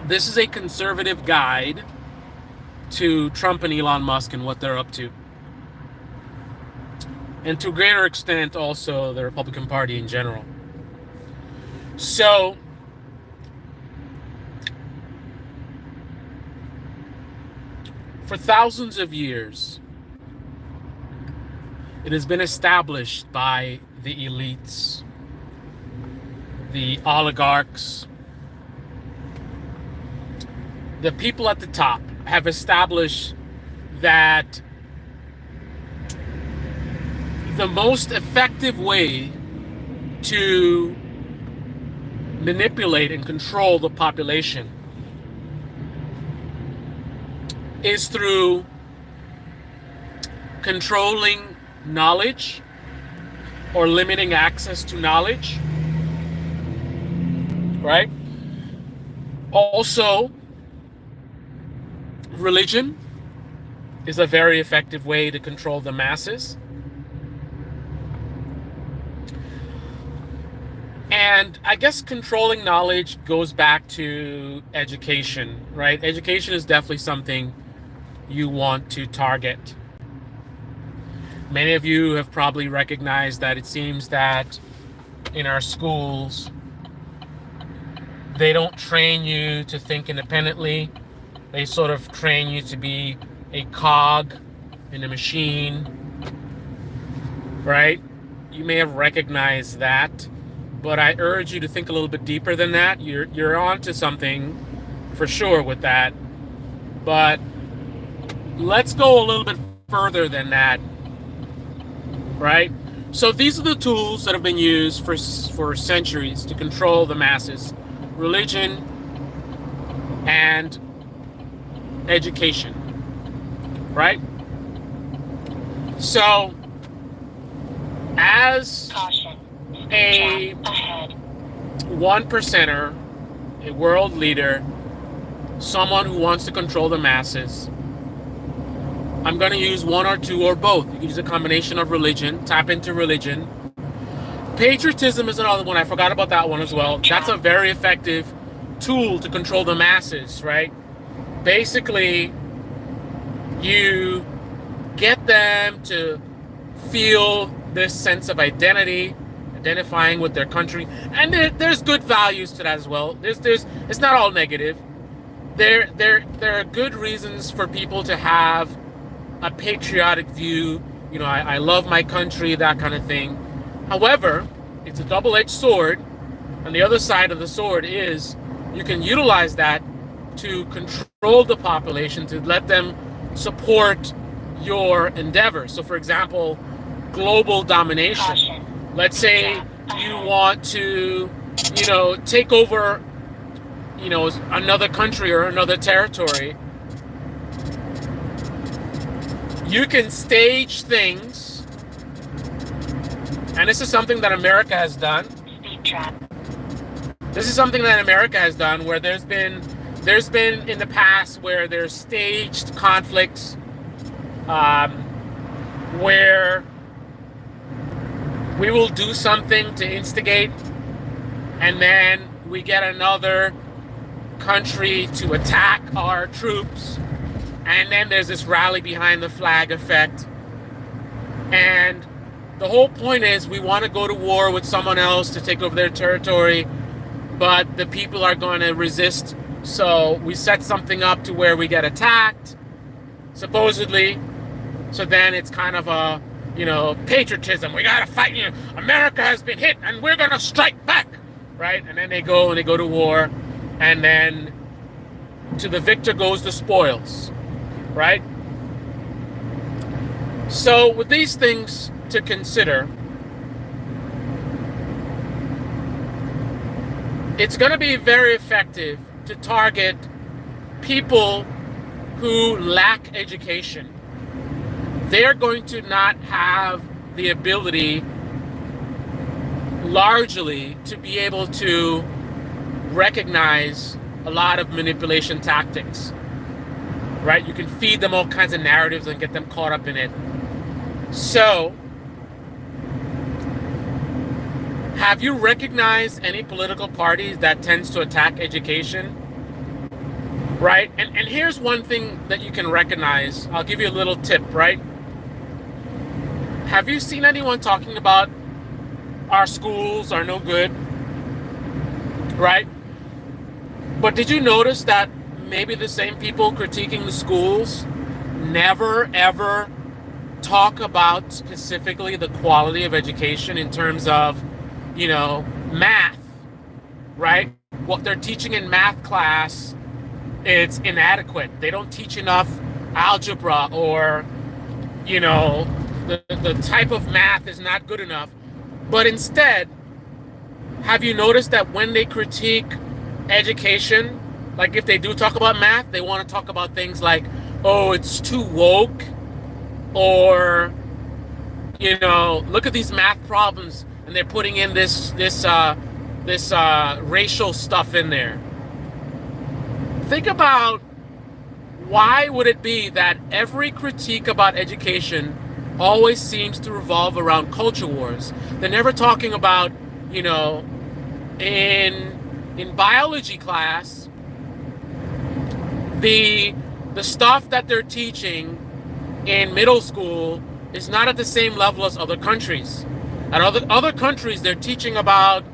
This is a conservative guide to Trump and Elon Musk and what they're up to. And to a greater extent, also the Republican Party in general. So, for thousands of years, it has been established by the elites, the oligarchs, the people at the top have established that the most effective way to manipulate and control the population is through controlling knowledge or limiting access to knowledge, right? Also, religion is a very effective way to control the masses. And I guess controlling knowledge goes back to education, right? Education is definitely something you want to target. Many of you have probably recognized that it seems that in our schools, they don't train you to think independently. They sort of train you to be a cog in a machine, right? You may have recognized that, but I urge you to think a little bit deeper than that. You're onto something for sure with that, but let's go a little bit further than that, right? So these are the tools that have been used for centuries to control the masses: religion and education, right? So, as a one percenter, a world leader, someone who wants to control the masses, I'm going to use one or two or both. You can use a combination of religion, tap into religion. Patriotism is another one. I forgot about that one as well. That's a very effective tool to control the masses, right? Basically, you get them to feel this sense of identity, identifying with their country, and there's good values to that as well. It's not all negative. There are good reasons for people to have a patriotic view. You know, I love my country, that kind of thing. However, it's a double-edged sword, and the other side of the sword is you can utilize that to control the population, to let them support your endeavors. So, for example, global domination. Let's say you want to, take over, another country or another territory. You can stage things, and this is something that America has done. This is something that America has done, where there's been in the past where there's staged conflicts, where we will do something to instigate, and then we get another country to attack our troops, and then there's this rally behind the flag effect. And the whole point is we want to go to war with someone else to take over their territory, but the people are going to resist. So we set something up to where we get attacked, supposedly. So then it's kind of a, patriotism. We got to fight. America has been hit and we're going to strike back, right? And then they go to war, and then to the victor goes the spoils, right? So with these things to consider, it's going to be very effective to target people who lack education. They're going to not have the ability, largely, to be able to recognize a lot of manipulation tactics, right? You can feed them all kinds of narratives and get them caught up in it. So, have you recognized any political parties that tends to attack education? right? And here's one thing that you can recognize. I'll give you a little tip, right? Have you seen anyone talking about our schools are no good, right? But did you notice that maybe the same people critiquing the schools never ever talk about specifically the quality of education in terms of, math, right? What they're teaching in math class, it's inadequate. They don't teach enough algebra, or, the type of math is not good enough. But instead, have you noticed that when they critique education, like if they do talk about math, they want to talk about things like, oh, it's too woke, or, look at these math problems, and they're putting in this racial stuff in there. Think about, why would it be that every critique about education always seems to revolve around culture wars? They're never talking about, in biology class, the stuff that they're teaching in middle school is not at the same level as other countries. At other countries, they're teaching about,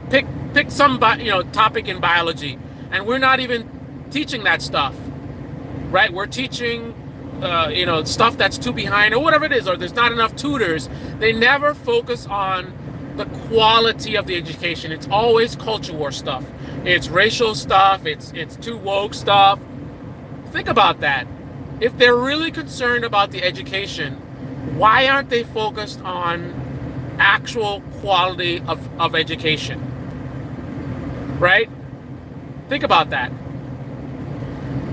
pick some topic in biology, and we're not even teaching that stuff, right? We're teaching stuff that's too behind, or whatever it is, or there's not enough tutors. They never focus on the quality of the education. It's always culture war stuff. It's racial stuff. It's too woke stuff. Think about that. If they're really concerned about the education, why aren't they focused on actual quality of education? Right? Think about that.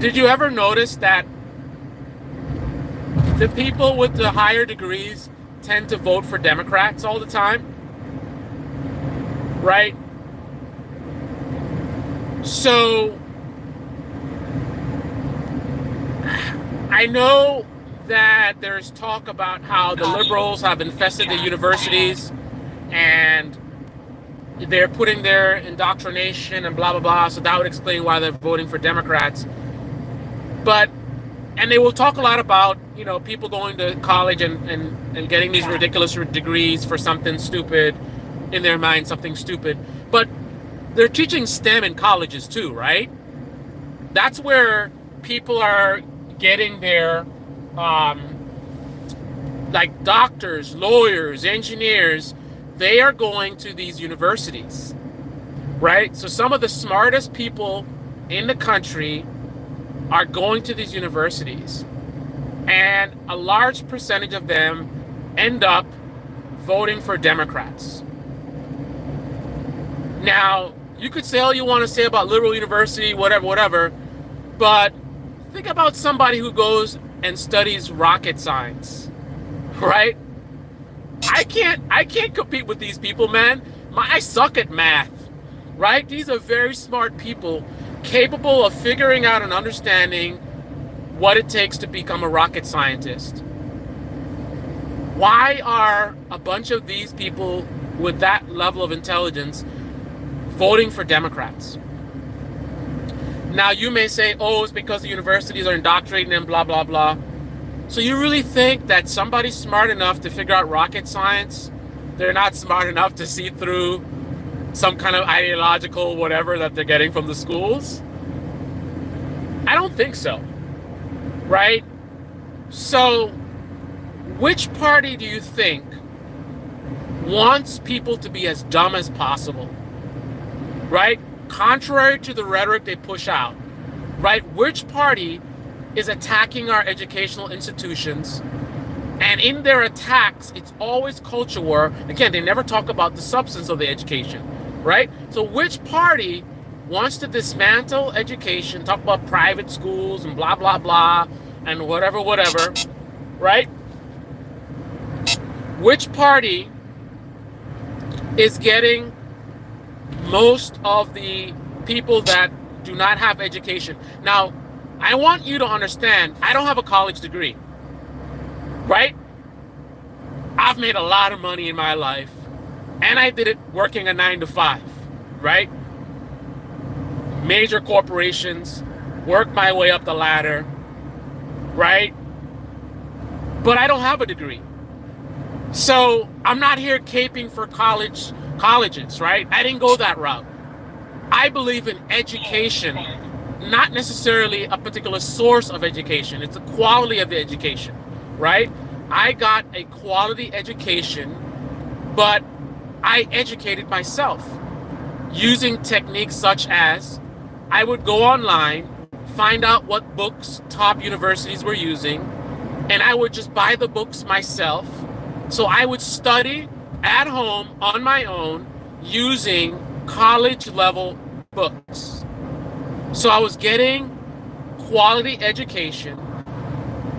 Did you ever notice that the people with the higher degrees tend to vote for Democrats all the time? Right? So, I know that there's talk about how the liberals have infested the universities, and they're putting their indoctrination and blah, blah, blah. So that would explain why they're voting for Democrats. And they will talk a lot about, people going to college and getting these ridiculous degrees for something stupid, in their mind, something stupid. But they're teaching STEM in colleges too, right? That's where people are getting their, like doctors, lawyers, engineers. They are going to these universities, right? So some of the smartest people in the country are going to these universities, and a large percentage of them end up voting for Democrats. Now, you could say all you want to say about liberal university, whatever, but think about somebody who goes and studies rocket science, right? I can't compete with these people, man. I suck at math, right? These are very smart people, capable of figuring out and understanding what it takes to become a rocket scientist. Why are a bunch of these people with that level of intelligence voting for Democrats? Now, you may say, oh, it's because the universities are indoctrinating them, blah, blah, blah. So you really think that somebody's smart enough to figure out rocket science, they're not smart enough to see through some kind of ideological whatever that they're getting from the schools? I don't think so, right? So which party do you think wants people to be as dumb as possible, right? Contrary to the rhetoric they push out, right? Which party is attacking our educational institutions? And in their attacks, it's always culture war. Again, they never talk about the substance of the education, right? So which party wants to dismantle education, talk about private schools and blah, blah, blah, and whatever, right? Which party is getting most of the people that do not have education? Now, I want you to understand, I don't have a college degree, right? I've made a lot of money in my life, and I did it working a 9 to 5, right? Major corporations, work my way up the ladder, right? But I don't have a degree. So I'm not here caping for colleges, right? I didn't go that route. I believe in education, not necessarily a particular source of education. It's the quality of the education, right? I got a quality education, but I educated myself using techniques such as I would go online, find out what books top universities were using, and I would just buy the books myself. So I would study at home on my own using college level books. So I was getting quality education.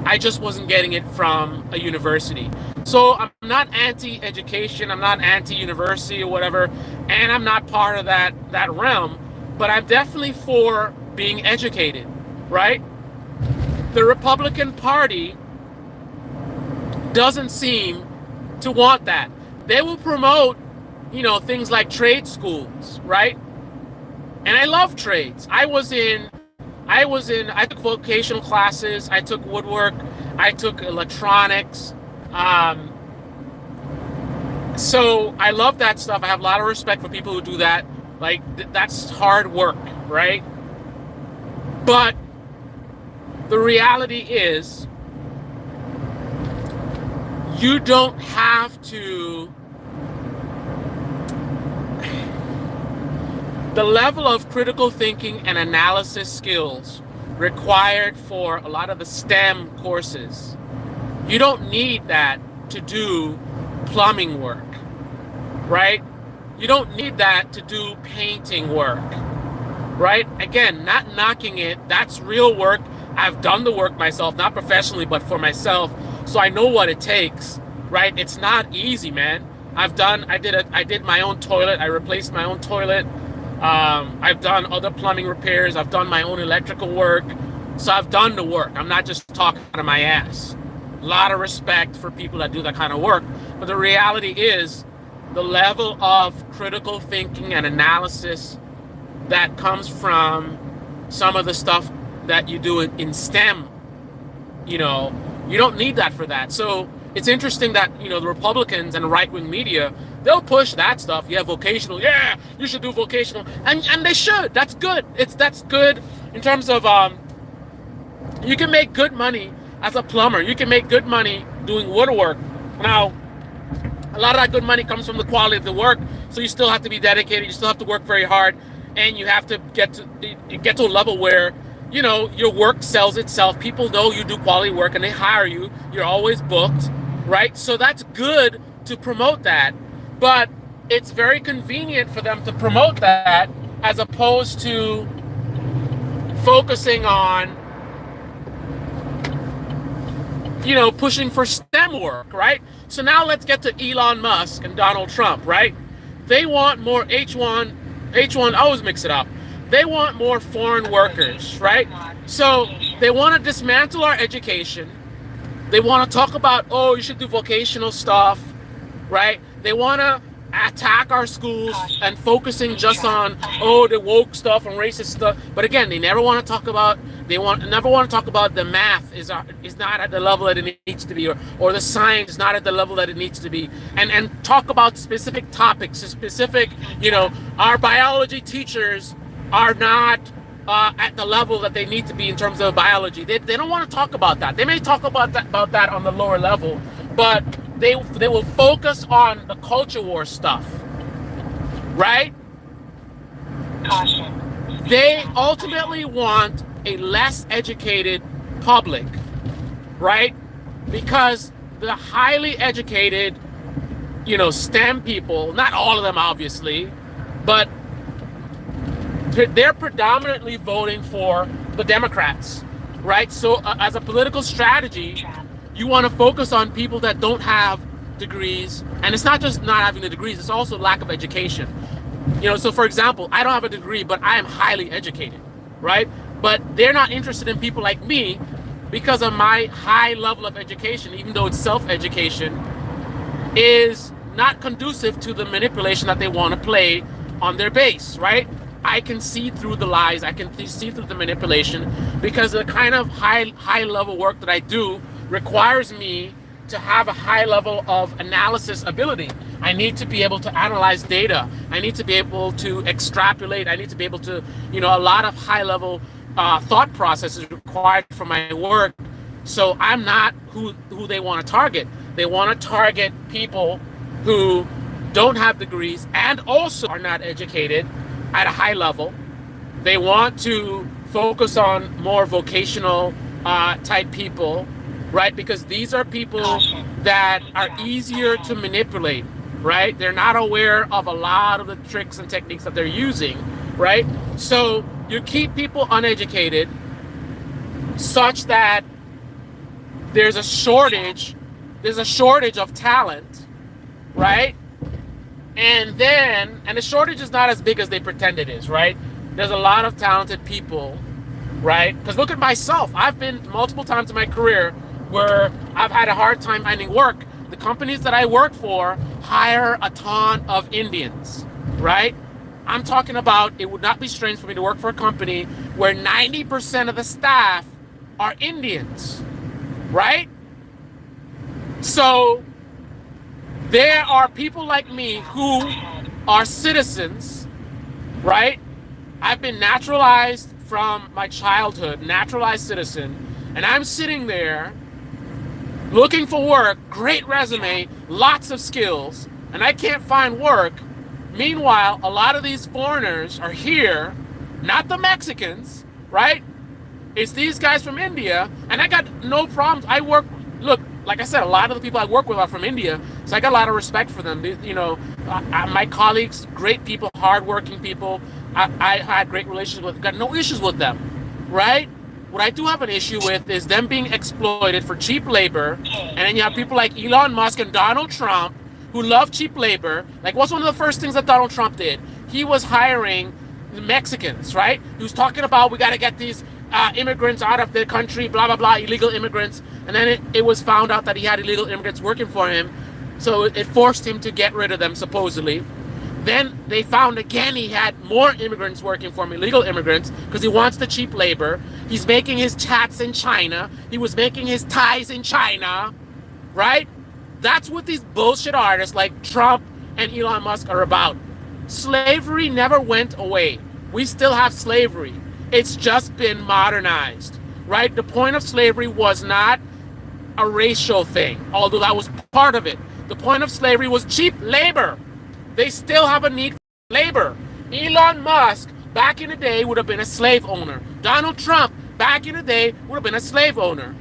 I just wasn't getting it from a university. So I'm not anti-education, I'm not anti-university or whatever, and I'm not part of that realm, but I'm definitely for being educated, right? The Republican Party doesn't seem to want that. They will promote, things like trade schools, right? And I love trades. I took vocational classes, I took woodwork, I took electronics. So I love that stuff. I have a lot of respect for people who do that. Like, that's hard work, right? But the reality is, you don't have to. The level of critical thinking and analysis skills required for a lot of the STEM courses, you don't need that to do plumbing work, right? You don't need that to do painting work, right? Again, not knocking it. That's real work. I've done the work myself, not professionally, but for myself. So I know what it takes, right? It's not easy, man. I did my own toilet. I replaced my own toilet. I've done other plumbing repairs. I've done my own electrical work. So I've done the work. I'm not just talking out of my ass. A lot of respect for people that do that kind of work. But the reality is, the level of critical thinking and analysis that comes from some of the stuff that you do in STEM, you don't need that for that. So it's interesting that, the Republicans and right-wing media, they'll push that stuff. Yeah, vocational. Yeah, you should do vocational. And they should. That's good. That's good in terms of, you can make good money as a plumber. You can make good money doing woodwork. Now, a lot of that good money comes from the quality of the work. So you still have to be dedicated. You still have to work very hard. And you have to get to a level where, your work sells itself. People know you do quality work and they hire you. You're always booked, right? So that's good to promote that. But it's very convenient for them to promote that as opposed to focusing on, pushing for STEM work, right? So now let's get to Elon Musk and Donald Trump, right? They want more H1, I always mix it up. They want more foreign workers, right? So they want to dismantle our education. They want to talk about, you should do vocational stuff, right? They want to attack our schools and focusing just on, the woke stuff and racist stuff. But again, they never want to talk about, never want to talk about the math is not at the level that it needs to be, or the science is not at the level that it needs to be, and talk about specific topics, specific, our biology teachers are not at the level that they need to be in terms of biology. They don't want to talk about that. They may talk about that on the lower level, but they will focus on the culture war stuff, right? Caution. They ultimately want a less educated public, right? Because the highly educated, STEM people, not all of them obviously, but they're predominantly voting for the Democrats, right? So as a political strategy, you want to focus on people that don't have degrees. And it's not just not having the degrees, it's also lack of education. So for example, I don't have a degree, but I am highly educated, right? But they're not interested in people like me because of my high level of education, even though it's self-education, is not conducive to the manipulation that they want to play on their base, right? I can see through the lies, I can see through the manipulation, because the kind of high level work that I do requires me to have a high level of analysis ability. I need to be able to analyze data. I need to be able to extrapolate. I need to be able to, a lot of high level thought processes required for my work. So I'm not who they want to target. They want to target people who don't have degrees and also are not educated at a high level. They want to focus on more vocational type people, right? Because these are people that are easier to manipulate, right? They're not aware of a lot of the tricks and techniques that they're using, right? So you keep people uneducated such that there's a shortage of talent, right? And the shortage is not as big as they pretend it is, right? There's a lot of talented people, right? Because look at myself. I've been multiple times in my career where I've had a hard time finding work. The companies that I work for hire a ton of Indians, right? I'm talking about, it would not be strange for me to work for a company where 90% of the staff are Indians, right? So there are people like me who are citizens, right? I've been naturalized from my childhood, naturalized citizen, and I'm sitting there looking for work, great resume, lots of skills, and I can't find work. Meanwhile, a lot of these foreigners are here, not the Mexicans, right? It's these guys from India, and I got no problems. Look, like I said, a lot of the people I work with are from India, so I got a lot of respect for them. My colleagues, great people, hardworking people. I had great relations with, got no issues with them, right? What I do have an issue with is them being exploited for cheap labor, and then you have people like Elon Musk and Donald Trump who love cheap labor. Like, what's one of the first things that Donald Trump did? He was hiring the Mexicans, right? He was talking about, we got to get these immigrants out of the country, blah, blah, blah, illegal immigrants. And then it was found out that he had illegal immigrants working for him. So it forced him to get rid of them, supposedly. Then they found again he had more immigrants working for him, illegal immigrants, because he wants the cheap labor. He's making his chats in China. He was making his ties in China, right? That's what these bullshit artists like Trump and Elon Musk are about. Slavery never went away. We still have slavery. It's just been modernized, right? The point of slavery was not a racial thing, although that was part of it. The point of slavery was cheap labor. They still have a need for labor. Elon Musk, back in the day, would have been a slave owner. Donald Trump, back in the day, would have been a slave owner.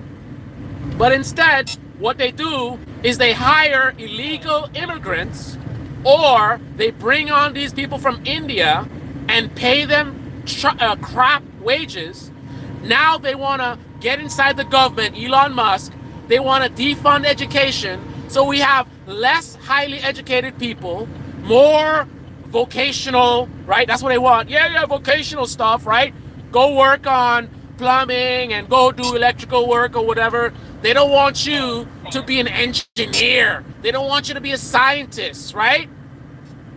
But instead, what they do is they hire illegal immigrants, or they bring on these people from India and pay them crap wages. Now they want to get inside the government, Elon Musk. They want to defund education. So we have less highly educated people, more vocational, right? That's what they want. Yeah, vocational stuff, right? Go work on plumbing and go do electrical work or whatever. They don't want you to be an engineer. They don't want you to be a scientist, right?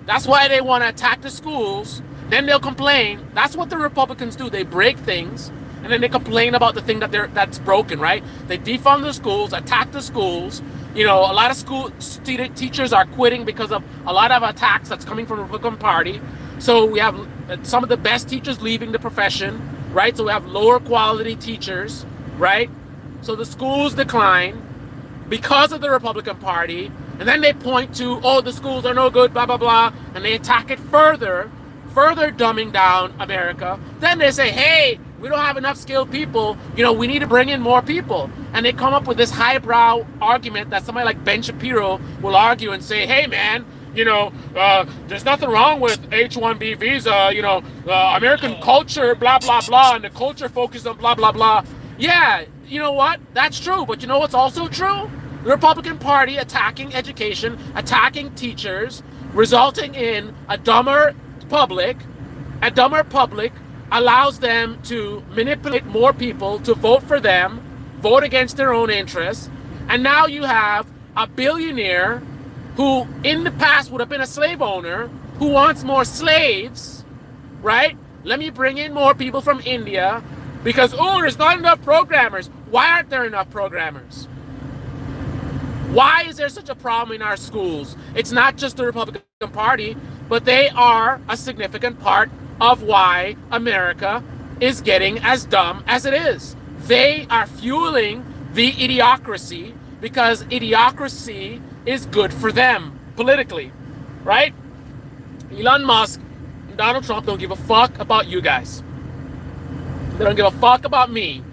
That's why they want to attack the schools. Then they'll complain. That's what the Republicans do. They break things, and then they complain about the thing that's broken, right? They defund the schools, attack the schools. A lot of school teachers are quitting because of a lot of attacks that's coming from the Republican Party. So we have some of the best teachers leaving the profession, right? So we have lower quality teachers, right? So the schools decline because of the Republican Party. And then they point to, the schools are no good, blah, blah, blah. And they attack it further dumbing down America. Then they say, hey, we don't have enough skilled people. We need to bring in more people. And they come up with this highbrow argument that somebody like Ben Shapiro will argue and say, hey, man, there's nothing wrong with H-1B visa, American culture, blah, blah, blah, and the culture focuses on blah, blah, blah. Yeah, you know what? That's true. But you know what's also true? The Republican Party attacking education, attacking teachers, resulting in a dumber public. A dumber public allows them to manipulate more people to vote for them, vote against their own interests. And now you have a billionaire who in the past would have been a slave owner, who wants more slaves, right? let me bring in more people from India because, oh, there's not enough programmers. Why aren't there enough programmers? Why is there such a problem in our schools? It's not just the Republican Party, but they are a significant part of why America is getting as dumb as it is. They are fueling the idiocracy because idiocracy is good for them politically, right? Elon Musk and Donald Trump don't give a fuck about you guys. They don't give a fuck about me.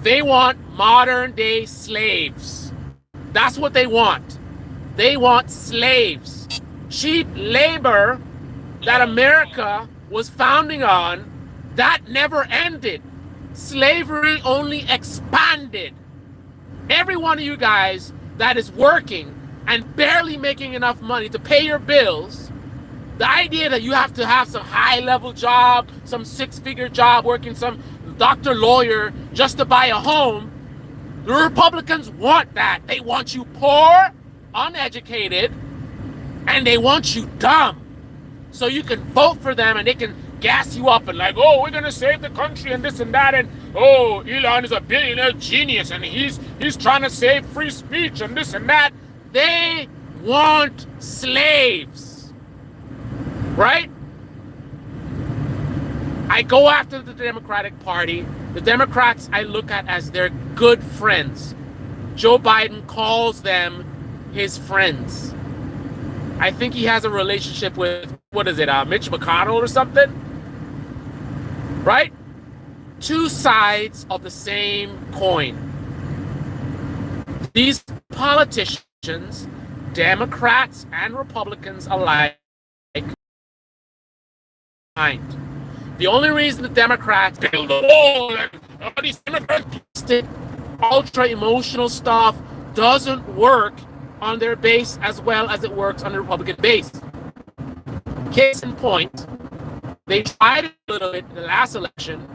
They want modern day slaves. That's what they want. They want slaves. Cheap labor that America was founding on, that never ended. Slavery only expanded. Every one of you guys that is working and barely making enough money to pay your bills, the idea that you have to have some high-level job, some six-figure job, working some doctor, lawyer, just to buy a home, the Republicans want that. They want you poor, uneducated, and they want you dumb. So you can vote for them and they can gas you up and like, oh, we're going to save the country and this and that. And, oh, Elon is a billionaire genius and he's trying to save free speech and this and that. They want slaves. Right? I go after the Democratic Party. The Democrats I look at as their good friends. Joe Biden calls them his friends. I think he has a relationship with, what is it, Mitch McConnell or something? Right? Two sides of the same coin. These politicians, Democrats and Republicans alike, the only reason the Democrats build a wall and all these ultra emotional stuff doesn't work on their base as well as it works on the Republican base. Case in point, they tried it a little bit in the last election,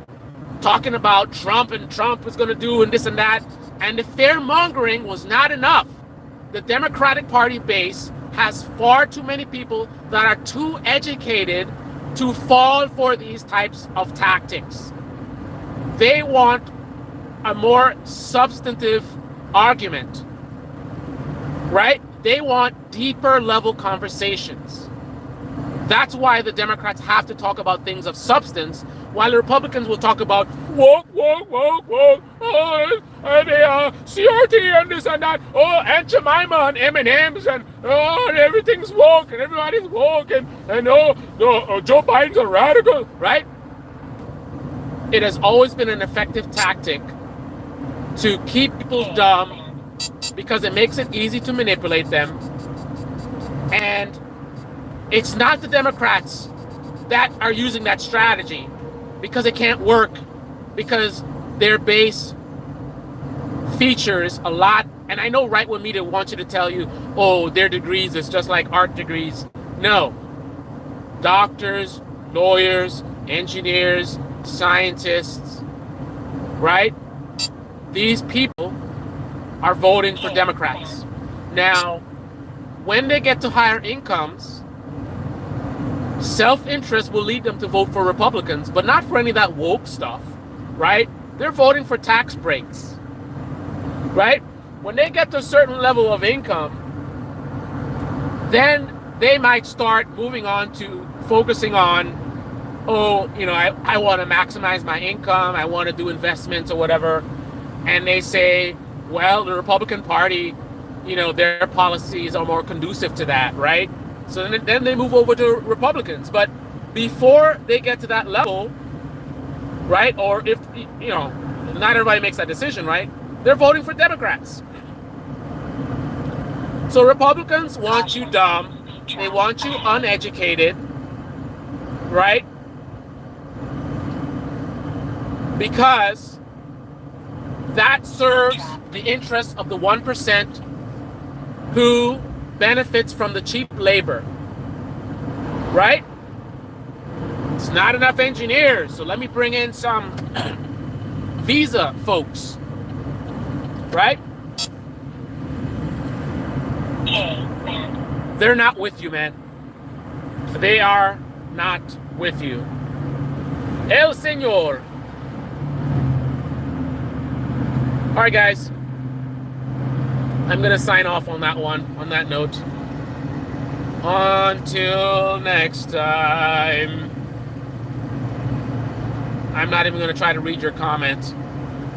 talking about Trump and Trump was going to do and this and that, and the fear-mongering was not enough. The Democratic Party base has far too many people that are too educated to fall for these types of tactics. They want a more substantive argument, right? They want deeper level conversations. That's why the Democrats have to talk about things of substance, while the Republicans will talk about woke, oh, and CRT and this and that, oh, Aunt Jemima and M&M's and oh, and everything's woke and everybody's woke and Joe Biden's a radical, right? It has always been an effective tactic to keep people dumb because it makes it easy to manipulate them. And it's not the Democrats that are using that strategy because it can't work, because their base features a lot. And I know right-wing media wants you to tell you, oh, their degrees is just like art degrees. No. Doctors, lawyers, engineers, scientists, right? These people are voting for Democrats. Now, when they get to higher incomes, self-interest will lead them to vote for Republicans, but not for any of that woke stuff, right? They're voting for tax breaks, right? When they get to a certain level of income, then they might start moving on to focusing on, oh, you know, I want to maximize my income, I want to do investments or whatever. And they say, well, the Republican Party, you know, their policies are more conducive to that, right? So then they move over to Republicans. But before they get to that level, right, or if, you know, not everybody makes that decision, right, they're voting for Democrats. So Republicans want you dumb. They want you uneducated, right? Because that serves the interests of the 1% who benefits from the cheap labor, right? It's not enough engineers, so let me bring in some visa folks, right? They're not with you, man. They are not with you. El Señor. All right, guys. I'm going to sign off on that one, on that note. Until next time. I'm not even going to try to read your comment.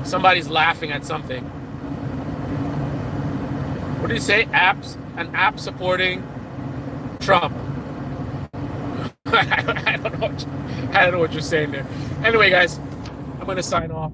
Somebody's laughing at something. What do you say? An app supporting Trump. I don't know what you're saying there. Anyway, guys, I'm going to sign off.